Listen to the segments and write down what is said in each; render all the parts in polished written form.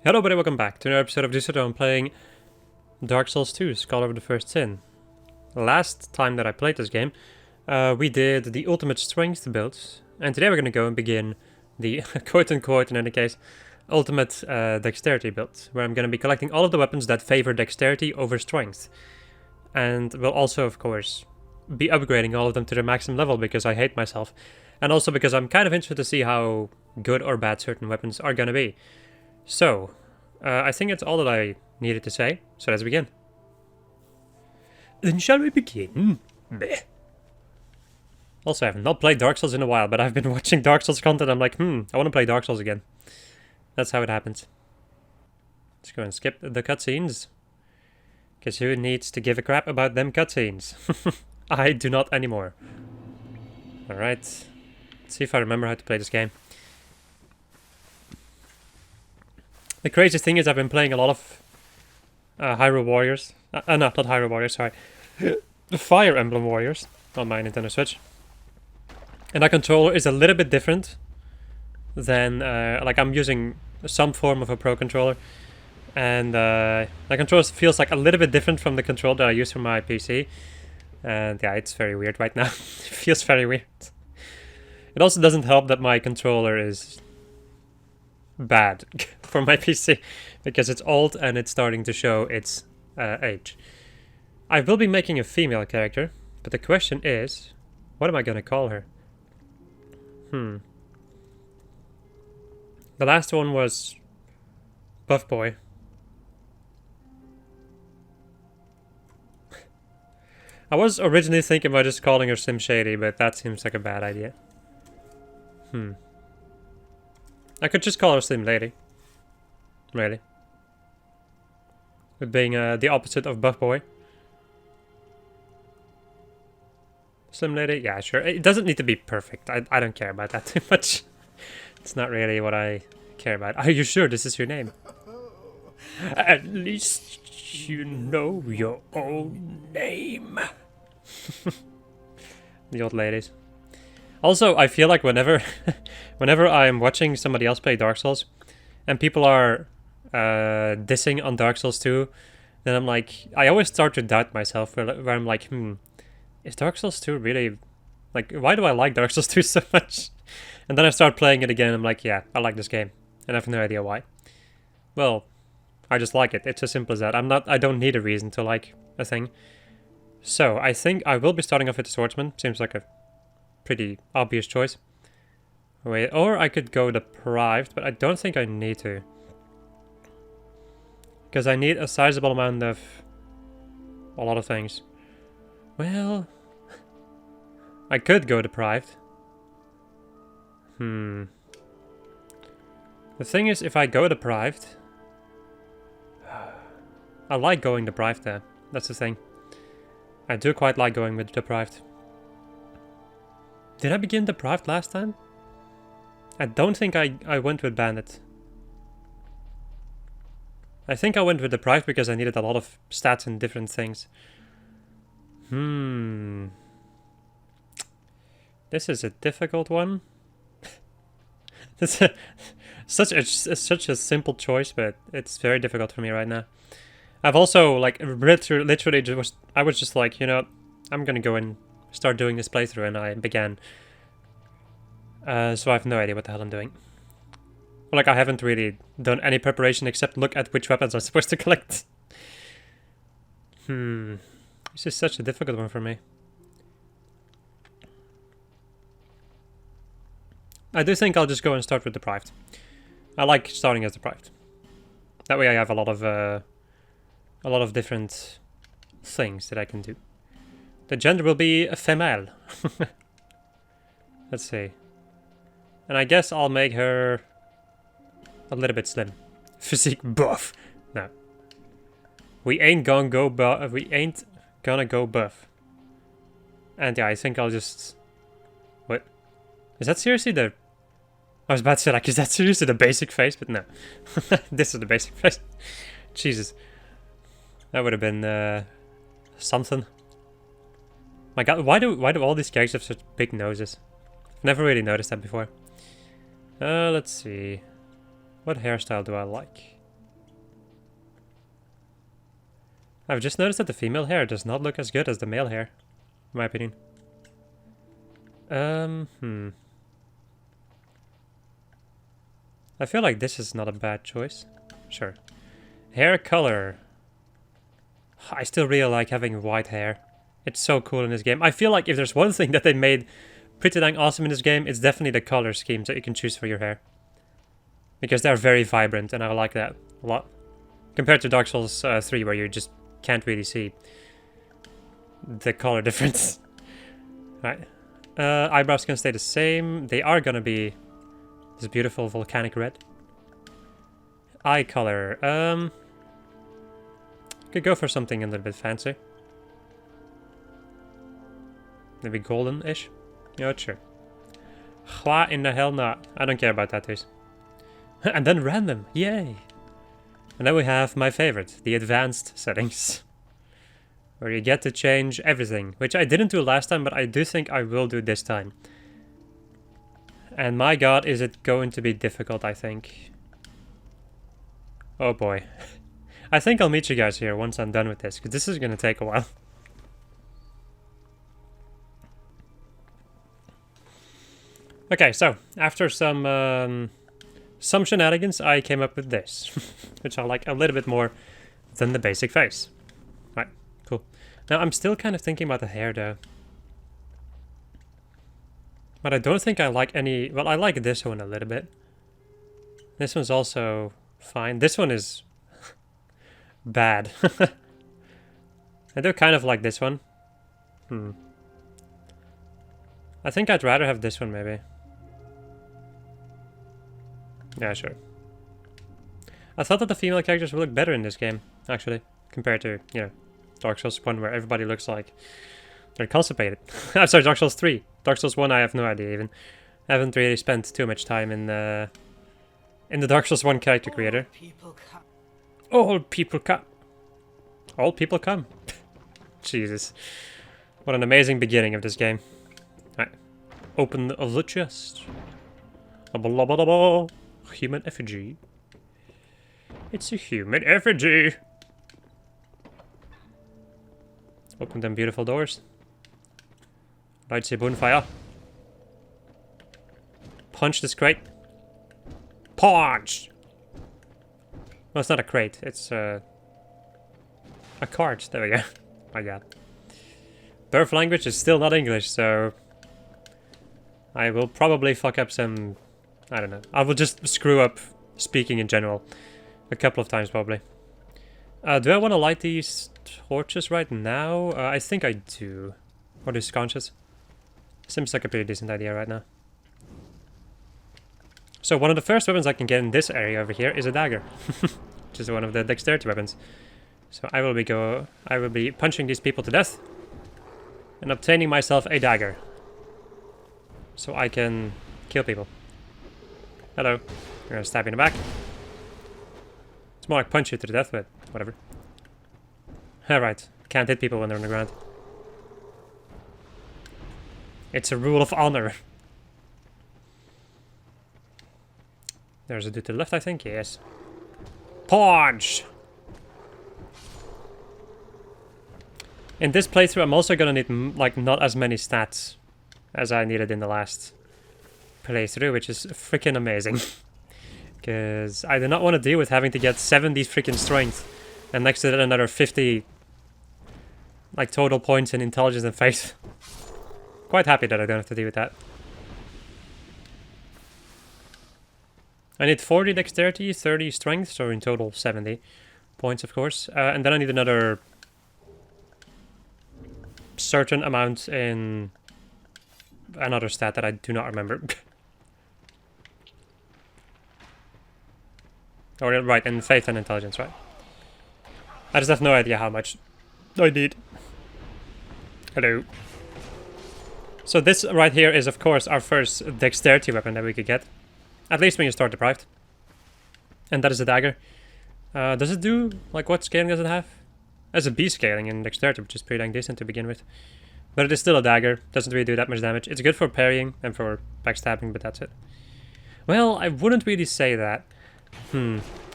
Hello everybody, welcome back to another episode of Dexterity. I'm playing Dark Souls 2, Scholar of the First Sin. Last time that I played this game, we did the ultimate strength builds, and today we're going to go and begin the quote-unquote, in any case, ultimate dexterity build, where I'm going to be collecting all of the weapons that favor dexterity over strength. And we'll also, of course, be upgrading all of them to their maximum level because I hate myself, and also because I'm kind of interested to see how good or bad certain weapons are going to be. So, I think that's all that I needed to say, so let's begin. Then shall we begin? Bleh. Also, I have not played Dark Souls in a while, but I've been watching Dark Souls content. I'm like, I want to play Dark Souls again. That's how it happens. Let's go and skip the cutscenes. Because who needs to give a crap about them cutscenes? I do not anymore. Alright. Let's see if I remember how to play this game. The crazy thing is I've been playing a lot of Hyrule Warriors. No, not Hyrule Warriors, sorry. The Fire Emblem Warriors on my Nintendo Switch. And that controller is a little bit different than, like I'm using some form of a Pro Controller. And that controller feels like a little bit different from the controller that I use for my PC. And yeah, it's very weird right now. It feels very weird. It also doesn't help that my controller is bad for my PC because it's old and it's starting to show its age. I will be making a female character, but the question is, what am I gonna call her? The last one was Buff Boy. I was originally thinking about just calling her Slim Shady, but that seems like a bad idea. I could just call her Slim Lady. Really. With being the opposite of Buff Boy. Slim Lady? Yeah, sure. It doesn't need to be perfect. I don't care about that too much. It's not really what I care about. Are you sure this is your name? At least you know your own name. The old ladies. Also, I feel like whenever I'm watching somebody else play Dark Souls, and people are dissing on Dark Souls 2, then I'm like, I always start to doubt myself, where I'm like, is Dark Souls 2 really, like, why do I like Dark Souls 2 so much? And then I start playing it again, I'm like, yeah, I like this game, and I have no idea why. Well, I just like it, it's as simple as that. I don't need a reason to like a thing. So, I think I will be starting off with the Swordsman, seems like a pretty obvious choice. Wait, or I could go Deprived, but I don't think I need to. Because I need a sizable amount of a lot of things. Well, I could go Deprived. The thing is, if I go Deprived, I like going Deprived there. That's the thing. I do quite like going with Deprived. Did I begin Deprived last time? I don't think I went with Bandit. I think I went with Deprived because I needed a lot of stats and different things. This is a difficult one. It's such a simple choice, but it's very difficult for me right now. I've also, like, literally I was just like, you know, I'm gonna go and start doing this playthrough, and I began. So I have no idea what the hell I'm doing. Like, I haven't really done any preparation except look at which weapons I'm supposed to collect. This is such a difficult one for me. I do think I'll just go and start with Deprived. I like starting as Deprived. That way I have a lot of different things that I can do. The gender will be a female. Let's see. And I guess I'll make her a little bit slim. Physique buff. No. We ain't gonna go buff. And yeah, I think I'll just... What? Is that seriously the... I was about to say, like, is that seriously the basic face? But no. This is the basic face. Jesus. That would have been something. My god, why do all these characters have such big noses? I've never really noticed that before. Let's see. What hairstyle do I like? I've just noticed that the female hair does not look as good as the male hair, in my opinion. I feel like this is not a bad choice. Sure. Hair color. I still really like having white hair. It's so cool in this game. I feel like if there's one thing that they made pretty dang awesome in this game, it's definitely the color schemes that you can choose for your hair. Because they're very vibrant, and I like that a lot. Compared to Dark Souls 3, where you just can't really see the color difference. Right. Eyebrows can stay the same. They are gonna be this beautiful volcanic red. Eye color. Could go for something a little bit fancy. Maybe golden-ish? Yeah, sure. Why in the hell not? I don't care about tattoos. And then random, yay! And then we have my favorite, the advanced settings. Where you get to change everything, which I didn't do last time, but I do think I will do this time. And my god, is it going to be difficult, I think. Oh boy. I think I'll meet you guys here once I'm done with this, because this is going to take a while. Okay, so, after some shenanigans, I came up with this. Which I like a little bit more than the basic face. Right, cool. Now, I'm still kind of thinking about the hair, though. But I don't think I like any... Well, I like this one a little bit. This one's also fine. This one is bad. I do kind of like this one. I think I'd rather have this one, maybe. Yeah, sure. I thought that the female characters would look better in this game, actually. Compared to, you know, Dark Souls 1, where everybody looks like they're constipated. I'm sorry, Dark Souls 3. Dark Souls 1, I have no idea even. I haven't really spent too much time in the Dark Souls 1 character creator. All people come. All people come. Jesus. What an amazing beginning of this game. Right. Open the chest. Human effigy. It's a human effigy. Open them beautiful doors. Light your bonfire. Punch this crate. Punch! Well, it's not a crate. It's a cart. There we go. My god. Birth language is still not English, so I will probably fuck up some... I don't know. I will just screw up speaking in general. A couple of times, probably. Do I want to light these torches right now? I think I do. Or these sconces. Seems like a pretty decent idea right now. So one of the first weapons I can get in this area over here is a dagger. Which is one of the dexterity weapons. So I will be punching these people to death. And obtaining myself a dagger. So I can kill people. Hello. I'm gonna stab you in the back. It's more like punch you to the death, but whatever. Alright. Can't hit people when they're on the ground. It's a rule of honor. There's a dude to the left, I think. Yes. Punch! In this playthrough, I'm also gonna need, like, not as many stats as I needed in the last playthrough, which is freaking amazing. Because I do not want to deal with having to get 70 freaking strength, and next to that another 50, like, total points in intelligence and faith. Quite happy that I don't have to deal with that. I need 40 dexterity, 30 strength, so in total 70 points, of course. And then I need another certain amount in another stat that I do not remember. Oh, right, and faith and intelligence, right? I just have no idea how much I need. Hello. So this right here is, of course, our first dexterity weapon that we could get. At least when you start deprived. And that is a dagger. Does it do, like, what scaling does it have? It has a B scaling in dexterity, which is pretty dang decent to begin with. But it is still a dagger. Doesn't really do that much damage. It's good for parrying and for backstabbing, but that's it. Well, I wouldn't really say that.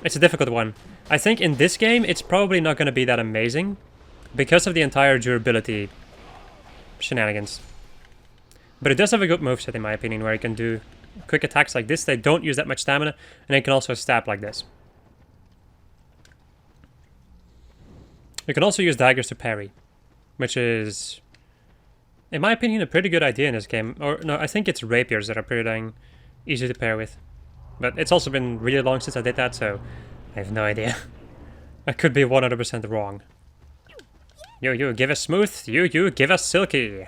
It's a difficult one. I think in this game, it's probably not going to be that amazing because of the entire durability shenanigans. But it does have a good moveset, in my opinion, where you can do quick attacks like this. They don't use that much stamina, and they can also stab like this. You can also use daggers to parry, which is, in my opinion, a pretty good idea in this game. Or, no, I think it's rapiers that are pretty dang easy to pair with. But it's also been really long since I did that, so I have no idea. I could be 100% wrong. You, give us smooth. You, give us silky.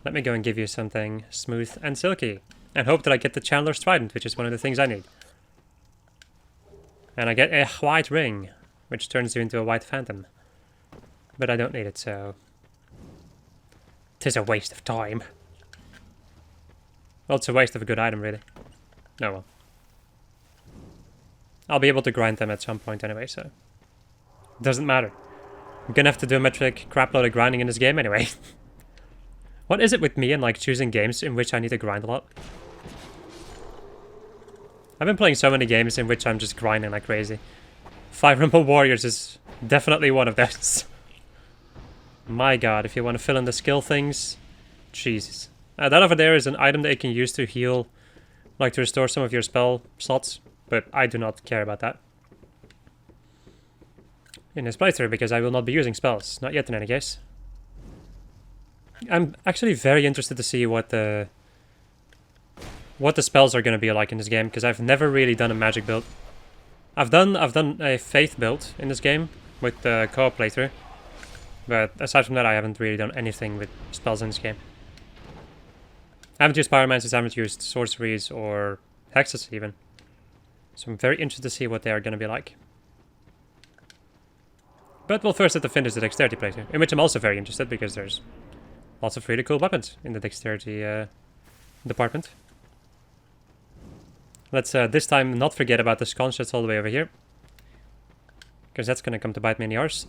Let me go and give you something smooth and silky. And hope that I get the Chandler's Trident, which is one of the things I need. And I get a white ring, which turns you into a white phantom. But I don't need it, so... 'tis a waste of time. Well, it's a waste of a good item, really. Oh well. I'll be able to grind them at some point anyway, so... doesn't matter. I'm gonna have to do a metric crapload of grinding in this game anyway. What is it with me and like choosing games in which I need to grind a lot? I've been playing so many games in which I'm just grinding like crazy. Fire Emblem Warriors is definitely one of those. My god, if you want to fill in the skill things... Jesus. That over there is an item that you can use to heal, like to restore some of your spell slots, but I do not care about that in this playthrough, because I will not be using spells. Not yet in any case. I'm actually very interested to see what the spells are going to be like in this game, because I've never really done a magic build. I've done a faith build in this game with the co-op playthrough, but aside from that I haven't really done anything with spells in this game. I haven't used pyromancers, I haven't used sorceries or hexes even. So I'm very interested to see what they are going to be like. But we'll first have to finish the Dexterity playthrough, in which I'm also very interested because there's lots of really cool weapons in the Dexterity department. Let's this time not forget about the sconce that's all the way over here, because that's going to come to bite me in the arse.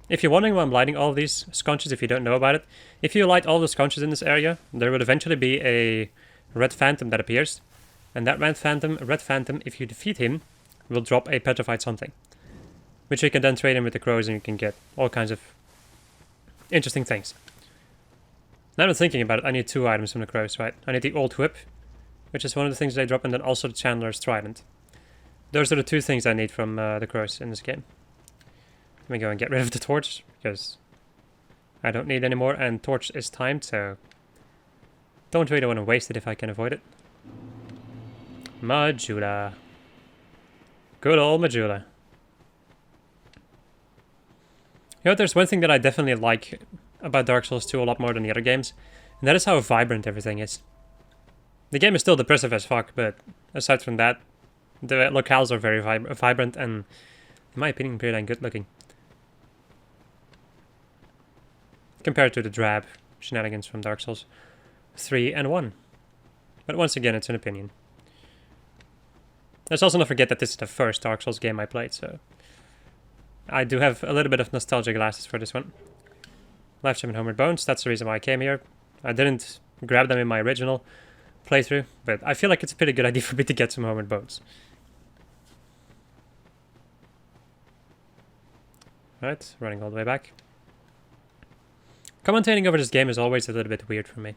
If you're wondering why I'm lighting all of these sconces, if you don't know about it, if you light all the sconces in this area, there will eventually be a red phantom that appears. And that red phantom, if you defeat him, will drop a petrified something, which you can then trade in with the crows and you can get all kinds of interesting things. Now I'm thinking about it, I need 2 items from the crows, right? I need the old whip, which is one of the things they drop, and then also the Chandler's Trident. Those are the 2 things I need from the crows in this game. Let me go and get rid of the torch, because I don't need any more, and torch is timed, so don't really want to waste it if I can avoid it. Majula. Good old Majula. You know, there's one thing that I definitely like about Dark Souls 2 a lot more than the other games, and that is how vibrant everything is. The game is still depressive as fuck, but aside from that, the locales are very vibrant and, in my opinion, pretty dang good looking. Compared to the drab shenanigans from Dark Souls 3 and 1. But once again, it's an opinion. Let's also not forget that this is the first Dark Souls game I played, so I do have a little bit of nostalgia glasses for this one. Life Gem and Homeward Bones, that's the reason why I came here. I didn't grab them in my original playthrough, but I feel like it's a pretty good idea for me to get some Homeward Bones. Right, running all the way back. Commentating over this game is always a little bit weird for me.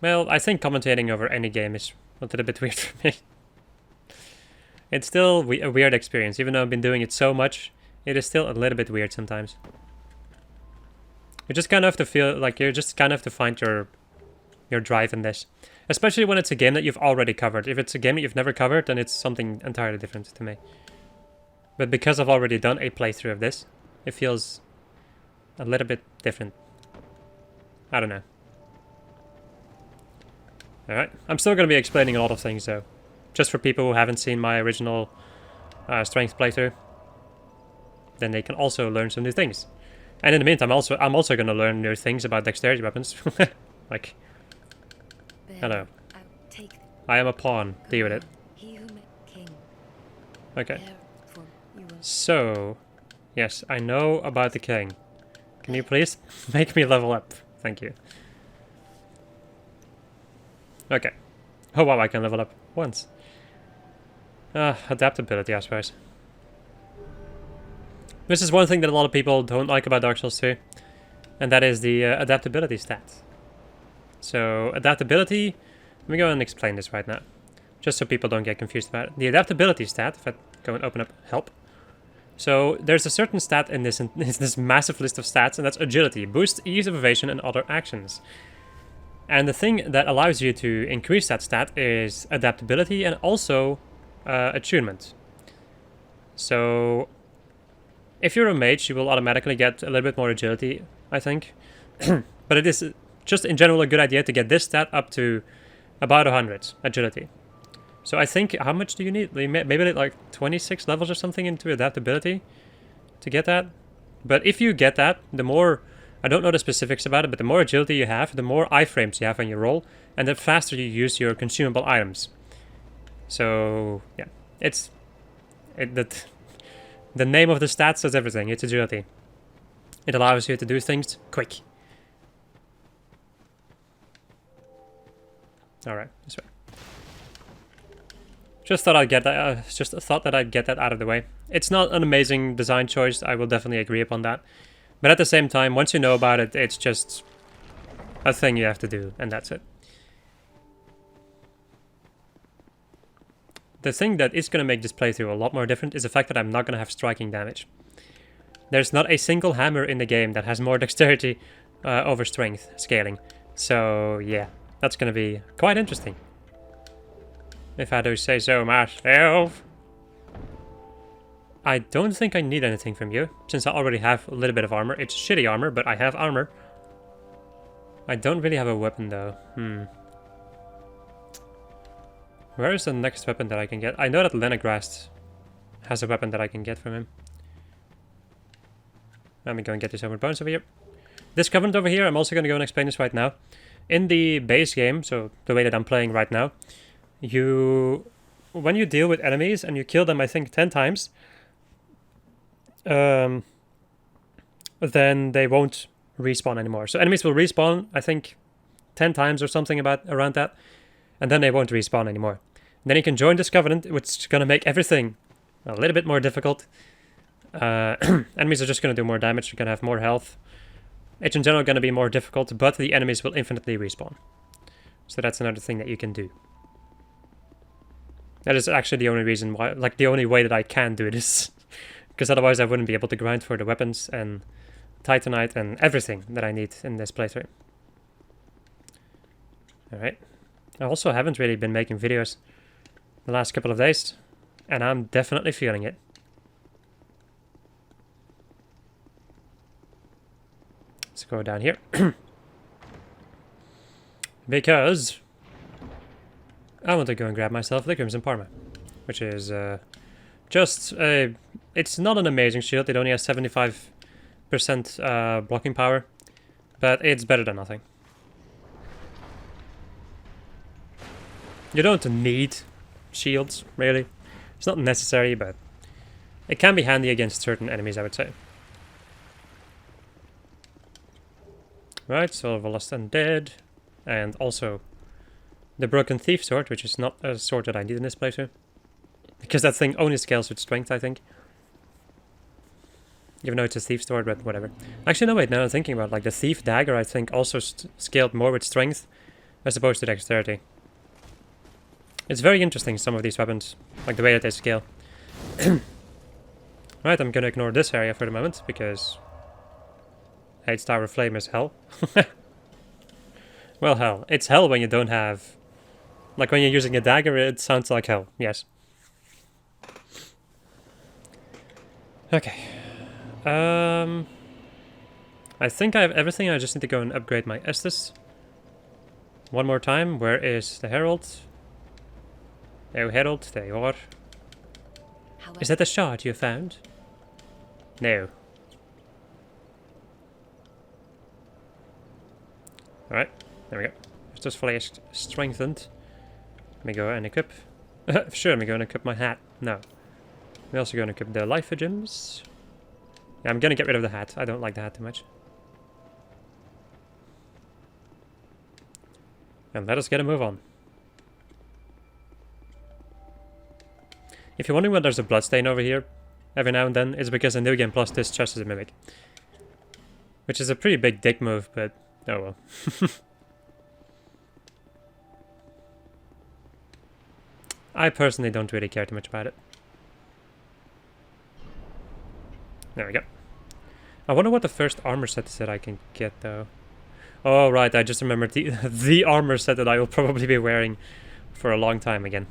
Well, I think commentating over any game is a little bit weird for me. It's still a weird experience, even though I've been doing it so much, it is still a little bit weird sometimes. You just kind of have to feel like you just kind of have to find your drive in this. Especially when it's a game that you've already covered. If it's a game that you've never covered, then it's something entirely different to me. But because I've already done a playthrough of this, it feels a little bit different. I don't know. Alright, I'm still going to be explaining a lot of things though. Just for people who haven't seen my original strength playthrough. Then they can also learn some new things. And in the meantime, I'm also going to learn new things about dexterity weapons. Like, hello. I am a pawn. Deal with it. Okay. So, yes, I know about the king. Can you please make me level up? Thank you. Okay. Oh wow, I can level up once. Adaptability, I suppose. This is one thing that a lot of people don't like about Dark Souls 2, and that is the adaptability stat. So, adaptability... Let me go and explain this right now, just so people don't get confused about it. The adaptability stat, if I go and open up help. So, there's a certain stat in this massive list of stats, and that's agility. Boosts ease of evasion and other actions. And the thing that allows you to increase that stat is adaptability and also attunement. So, if you're a mage, you will automatically get a little bit more agility, I think. But it is just in general a good idea to get this stat up to about 100 agility. So I think, how much do you need? Maybe like 26 levels or something into adaptability to get that? But if you get that, the more, I don't know the specifics about it, but the more agility you have, the more iframes you have on your roll, and the faster you use your consumable items. So, yeah, the name of the stat says everything. It's agility. It allows you to do things quick. Alright, this way. Just thought I'd get that. Just thought that I'd get that out of the way. It's not an amazing design choice. I will definitely agree upon that. But at the same time, once you know about it, it's just a thing you have to do, and that's it. The thing that is going to make this playthrough a lot more different is the fact that I'm not going to have striking damage. There's not a single hammer in the game that has more dexterity over strength scaling. So yeah, that's going to be quite interesting, if I do say so myself. I don't think I need anything from you, since I already have a little bit of armor. It's shitty armor, but I have armor. I don't really have a weapon though. Where is the next weapon that I can get? I know that Lenegrast has a weapon that I can get from him. Let me go and get these over bones over here. This Covenant over here, I'm also going to go and explain this right now. In the base game, so the way that I'm playing right now, when you deal with enemies and you kill them, I think 10 times, then they won't respawn anymore. So enemies will respawn, I think, 10 times or something around that, and then they won't respawn anymore. And then you can join this Covenant, which is going to make everything a little bit more difficult. Enemies are just going to do more damage, you're going to have more health. It's in general going to be more difficult, but the enemies will infinitely respawn. So that's another thing that you can do. That is actually the only reason why, like the only way that I can do this. Because otherwise I wouldn't be able to grind for the weapons and Titanite and everything that I need in this playthrough. Alright. I also haven't really been making videos the last couple of days, and I'm definitely feeling it. Let's go down here. Because I want to go and grab myself the Crimson Parma, which is it's not an amazing shield. It only has 75% blocking power, but it's better than nothing. You don't need shields, really. It's not necessary, but it can be handy against certain enemies, I would say. Right, Soul of a Lost Undead, and also the Broken Thief Sword, which is not a sword that I need in this playthrough. Because that thing only scales with strength, I think. Even though it's a thief sword, but whatever. Actually, no, wait, now I'm thinking about it, like the Thief Dagger, I think, also scaled more with strength as opposed to dexterity. It's very interesting, some of these weapons, like the way that they scale. Right, I'm gonna ignore this area for the moment, because Hade's Tower of Flame is hell. Well, hell. It's hell when you don't have... Like, when you're using a dagger, it sounds like hell, yes. Okay. I think I have everything, I just need to go and upgrade my Estus. One more time, where is the Herald? Oh, Herald, there you are. Is that the shard you found? No. Alright, there we go. It's just fully strengthened. Let me go and equip. Sure, let me go and equip my hat. No. We're also going to equip the life gems. Yeah, I'm going to get rid of the hat. I don't like the hat too much. And let us get a move on. If you're wondering why there's a bloodstain over here every now and then, it's because in New Game Plus this chest is a mimic. Which is a pretty big dick move, but oh well. I personally don't really care too much about it. There we go. I wonder what the first armor set is that I can get though. Oh right, I just remembered the armor set that I will probably be wearing for a long time again.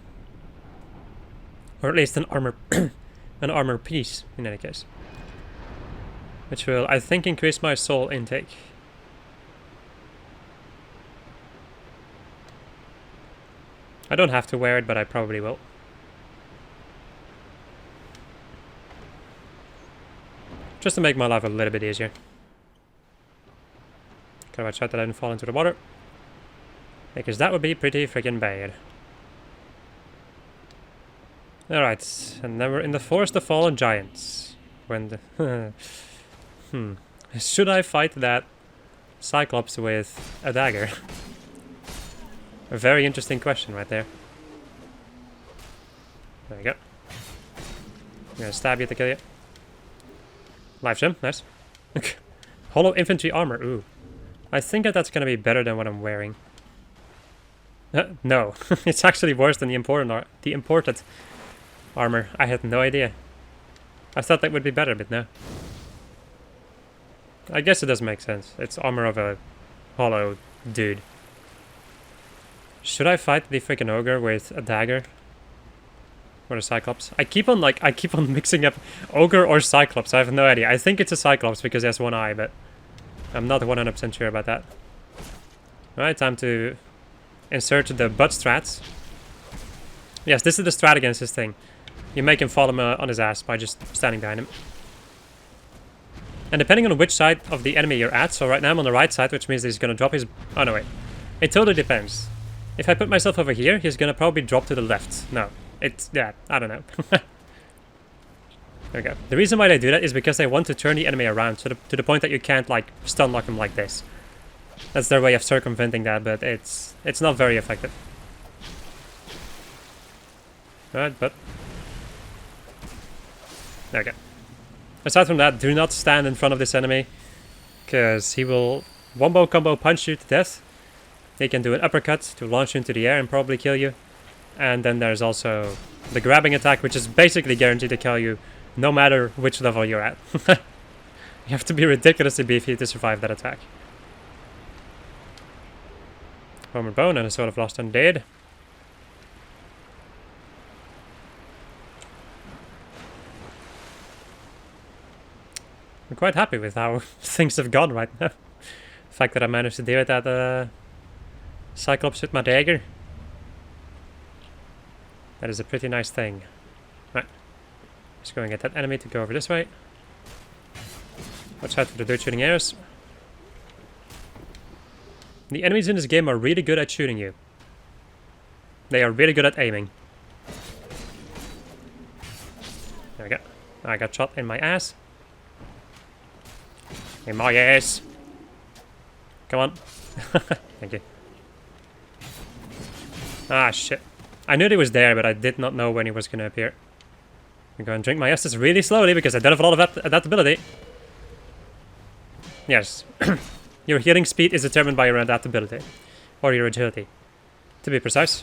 Or at least an armor an armor piece in any case. Which will, I think, increase my soul intake. I don't have to wear it, but I probably will. Just to make my life a little bit easier. Gotta watch out that I didn't fall into the water. Because that would be pretty freaking bad. Alright, and then we're in the Forest of Fallen Giants. When the... Should I fight that Cyclops with a dagger? A very interesting question right there. There we go. I'm gonna stab you to kill you. Life gem, nice. Hollow infantry armor, ooh. I think that that's gonna be better than what I'm wearing. No, it's actually worse than the imported armor. I had no idea. I thought that would be better, but no. I guess it does make sense. It's armor of a hollow dude. Should I fight the freaking ogre with a dagger? Or a cyclops? I keep on mixing up ogre or cyclops. I have no idea. I think it's a cyclops because it has one eye, but I'm not 100% sure about that. Alright, time to insert the butt strats. Yes, this is the strat against this thing. You make him fall on his ass by just standing behind him. And depending on which side of the enemy you're at, so right now I'm on the right side, which means that he's gonna drop his... Oh no, wait. It totally depends. If I put myself over here, he's gonna probably drop to the left. No. It's... yeah, I don't know. There we go. The reason why they do that is because they want to turn the enemy around to the point that you can't, like, stun lock him like this. That's their way of circumventing that, but it's not very effective. Alright, but... there we go. Aside from that, do not stand in front of this enemy, because he will wombo combo punch you to death. He can do an uppercut to launch you into the air and probably kill you. And then there's also the grabbing attack, which is basically guaranteed to kill you no matter which level you're at. You have to be ridiculously beefy to survive that attack. Homer Bone and a Sword of Lost Undead. I'm quite happy with how things have gone right now. The fact that I managed to deal with that Cyclops with my dagger. That is a pretty nice thing. Right. Just go and get that enemy to go over this way. Watch out for the dude shooting arrows. The enemies in this game are really good at shooting you. They are really good at aiming. There we go. I got shot in my ass. In my ass. Come on. Thank you. Ah, shit. I knew he was there, but I did not know when he was going to appear. I'm going to drink my Estus really slowly because I don't have a lot of adaptability. Yes. Your healing speed is determined by your adaptability. Or your agility. To be precise.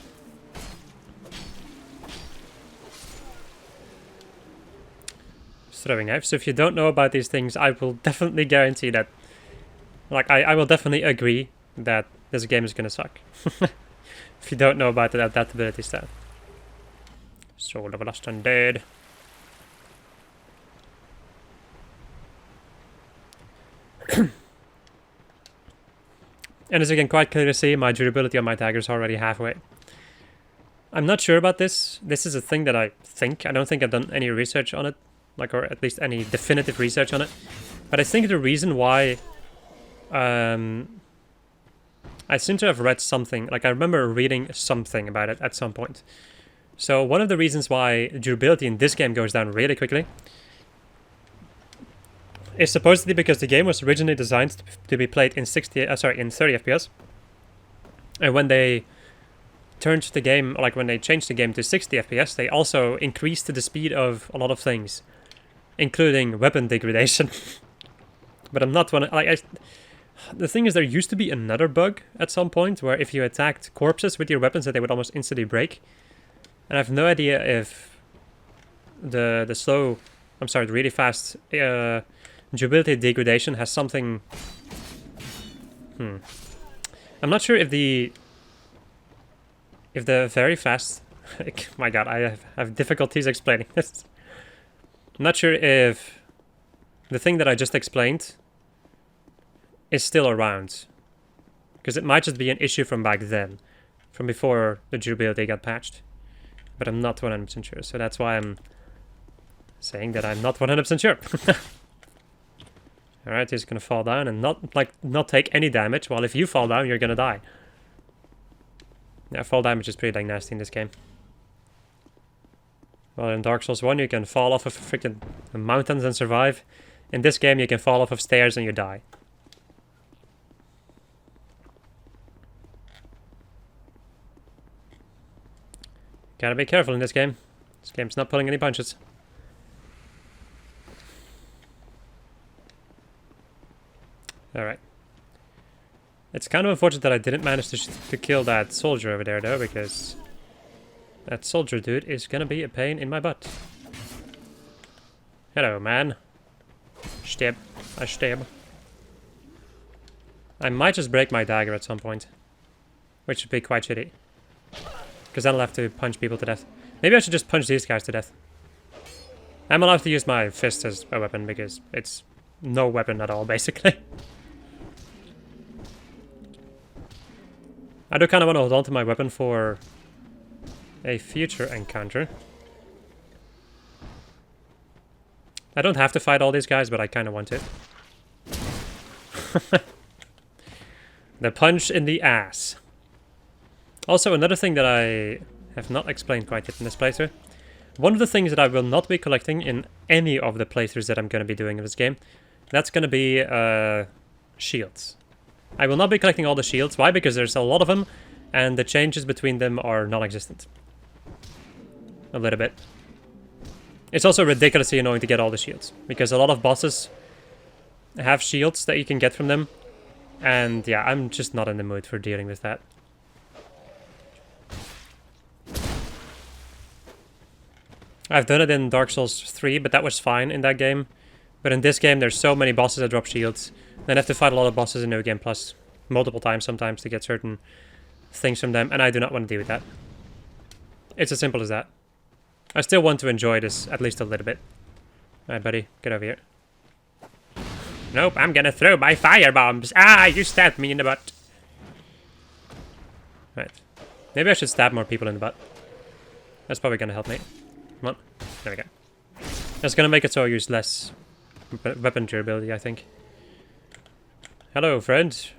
Throwing knife. So if you don't know about these things, I will definitely guarantee that... like, I will definitely agree that this game is gonna suck. If you don't know about the adaptability stat. Sword of Lost Undead. And as you can quite clearly see, my durability on my dagger is already halfway. I'm not sure about this. This is a thing that I think. I don't think I've done any research on it. Like, or at least any definitive research on it. But I think the reason why... I seem to have read something. Like, I remember reading something about it at some point. So, one of the reasons why durability in this game goes down really quickly is supposedly because the game was originally designed to be played in 30 FPS. And when they turned the game, like when they changed the game to 60 FPS, they also increased the speed of a lot of things, including weapon degradation. But I'm not one. The thing is, there used to be another bug at some point where if you attacked corpses with your weapons, that they would almost instantly break. And I have no idea if the really fast durability degradation has something. I'm not sure if the very fast. My God, I have difficulties explaining this. I'm not sure if the thing that I just explained is still around, because it might just be an issue from back then, from before the durability got patched. But I'm not 100% sure, so that's why I'm saying that I'm not 100% sure. Alright, he's gonna fall down and not take any damage, while if you fall down, you're gonna die. Yeah, fall damage is pretty nasty in this game. Well, in Dark Souls 1, you can fall off of freaking mountains and survive. In this game, you can fall off of stairs and you die. Gotta be careful in this game. This game's not pulling any punches. Alright. It's kind of unfortunate that I didn't manage to kill that soldier over there, though, because that soldier dude is gonna be a pain in my butt. Hello, man. Stab. I stab. I might just break my dagger at some point, which would be quite shitty. Because then I'll have to punch people to death. Maybe I should just punch these guys to death. I'm allowed to use my fist as a weapon because it's no weapon at all, basically. I do kind of want to hold on to my weapon for a future encounter. I don't have to fight all these guys, but I kind of want to. The punch in the ass. Also, another thing that I have not explained quite yet in this playthrough. One of the things that I will not be collecting in any of the playthroughs that I'm going to be doing in this game, that's going to be shields. I will not be collecting all the shields. Why? Because there's a lot of them, and the changes between them are non-existent. A little bit. It's also ridiculously annoying to get all the shields, because a lot of bosses have shields that you can get from them, and yeah, I'm just not in the mood for dealing with that. I've done it in Dark Souls 3, but that was fine in that game. But in this game, there's so many bosses that drop shields. Then I have to fight a lot of bosses in New Game Plus multiple times sometimes to get certain things from them, and I do not want to deal with that. It's as simple as that. I still want to enjoy this at least a little bit. Alright, buddy, get over here. Nope, I'm gonna throw my fire bombs. Ah, you stabbed me in the butt. Right. Maybe I should stab more people in the butt. That's probably gonna help me. Come on. There we go. That's gonna make it so I use less weapon durability, I think. Hello, friend.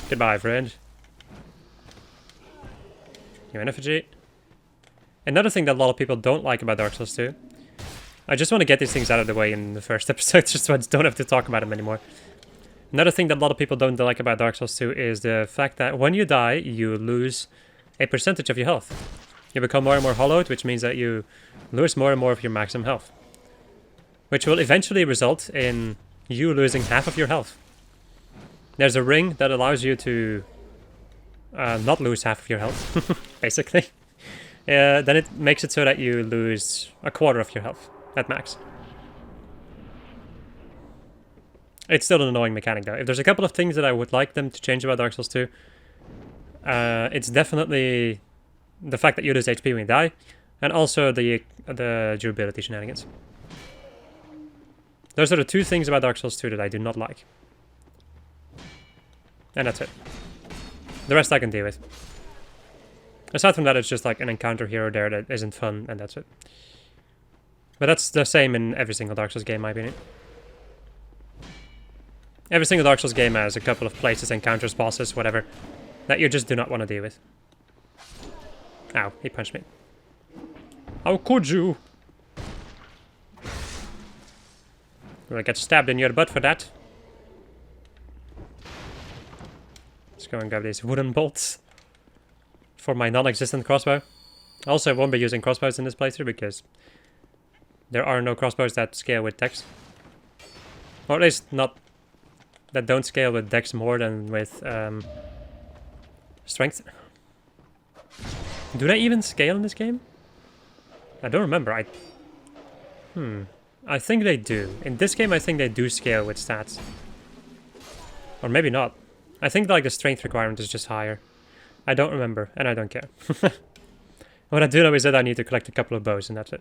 Goodbye, friend. You're in effigy. Another thing that a lot of people don't like about Dark Souls 2. I just want to get these things out of the way in the first episode, just so I don't have to talk about them anymore. Another thing that a lot of people don't like about Dark Souls 2 is the fact that when you die, you lose a percentage of your health. You become more and more hollowed, which means that you lose more and more of your maximum health. Which will eventually result in you losing half of your health. There's a ring that allows you to not lose half of your health, basically. Then it makes it so that you lose a quarter of your health at max. It's still an annoying mechanic though. If there's a couple of things that I would like them to change about Dark Souls 2, it's definitely the fact that you lose HP when you die, and also the durability shenanigans. Those are the two things about Dark Souls 2 that I do not like. And that's it. The rest I can deal with. Aside from that, it's just like an encounter here or there that isn't fun, and that's it. But that's the same in every single Dark Souls game, in my opinion. Every single Dark Souls game has a couple of places, encounters, bosses, whatever, that you just do not want to deal with. Ow, he punched me. How could you? Will I get stabbed in your butt for that? Let's go and grab these wooden bolts. for my non-existent crossbow. Also, I won't be using crossbows in this playthrough because there are no crossbows that scale with dex. Or at least not that don't scale with dex more than with strength. Do they even scale in this game? I don't remember. I think they do. In this game, I think they do scale with stats. Or maybe not. I think like the strength requirement is just higher. I don't remember, and I don't care. What I do know is that I need to collect a couple of bows, and that's it.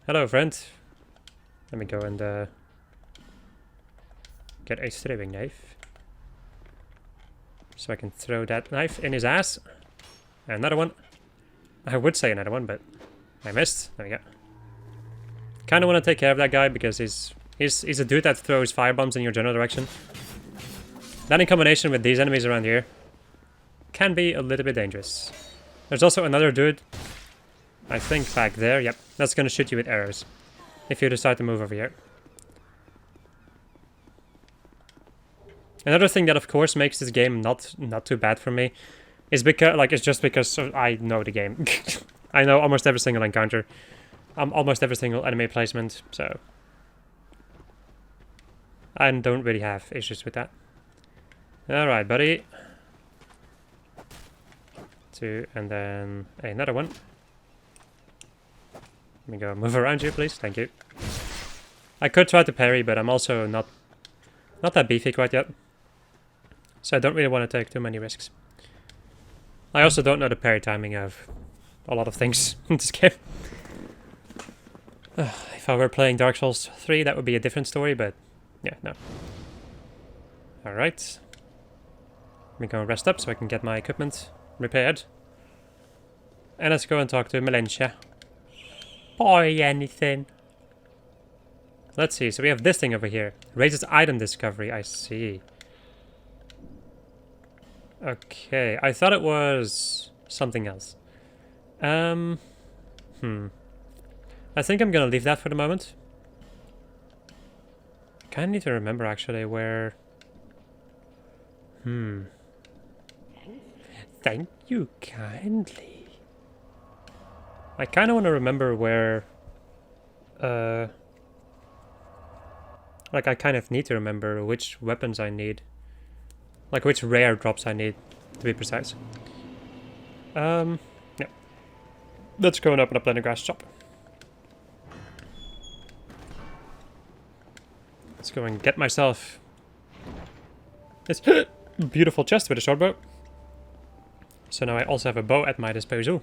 Hello, friend. Let me go and get a throwing knife. So I can throw that knife in his ass. Another one. I would say another one, but I missed. There we go. Kind of want to take care of that guy because he's a dude that throws firebombs in your general direction. That in combination with these enemies around here can be a little bit dangerous. There's also another dude, I think back there, yep, that's gonna shoot you with arrows if you decide to move over here. Another thing that of course makes this game not too bad for me is because it's just because I know the game. I know almost every single encounter, almost every single enemy placement, so I don't really have issues with that. Alright, buddy. 2, and then another one. Let me go move around you, please. Thank you. I could try to parry, but I'm also not that beefy quite yet. So I don't really want to take too many risks. I also don't know the parry timing of a lot of things in this game. If I were playing Dark Souls 3, that would be a different story, but yeah, no. Alright. Let me go and rest up so I can get my equipment repaired. And let's go and talk to Melentia. Buy anything. Let's see, so we have this thing over here. Raises item discovery, I see. Okay, I thought it was something else. I think I'm gonna leave that for the moment. I kinda need to remember actually where... Thank you kindly. I kinda wanna remember where... like I kind of need to remember which weapons I need. Like which rare drops I need, to be precise. Yeah. Let's go and open up the grass shop. Let's go and get myself this beautiful chest with a short bow. So now I also have a bow at my disposal.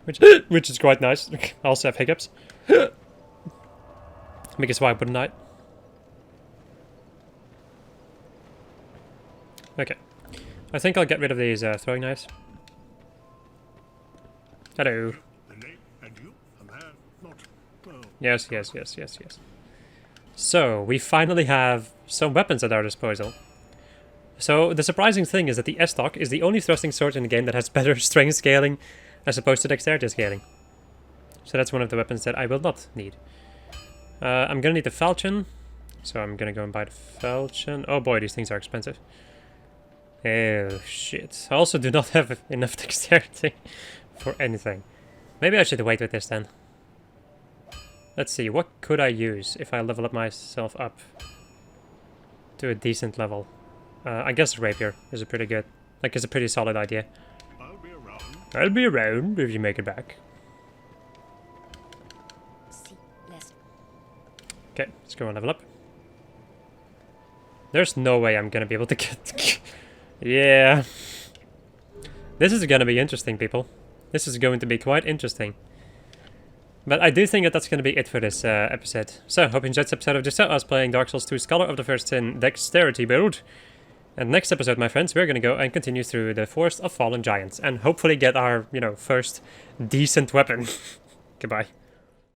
Which is quite nice. I also have hiccups. Because why wouldn't I? Okay. I think I'll get rid of these throwing knives. Hello. Yes. So, we finally have some weapons at our disposal. So, the surprising thing is that the S-Stock is the only thrusting sword in the game that has better strength scaling as opposed to dexterity scaling. So that's one of the weapons that I will not need. I'm gonna need the falchion, so I'm gonna go and buy the falchion. Oh boy, these things are expensive. Oh shit. I also do not have enough dexterity for anything. Maybe I should wait with this then. Let's see, what could I use if I level up myself up to a decent level? I guess rapier is a pretty good, like it's a pretty solid idea. I'll be around if you make it back. Okay, let's go and level up. There's no way I'm gonna be able to get... Yeah. This is gonna be interesting, people. This is going to be quite interesting. But I do think that that's gonna be it for this episode. So, hope you enjoyed this episode of just us playing Dark Souls 2 Scholar of the First Sin Dexterity build. And next episode, my friends, we're gonna go and continue through the Forest of Fallen Giants. And hopefully get our, first decent weapon. Goodbye.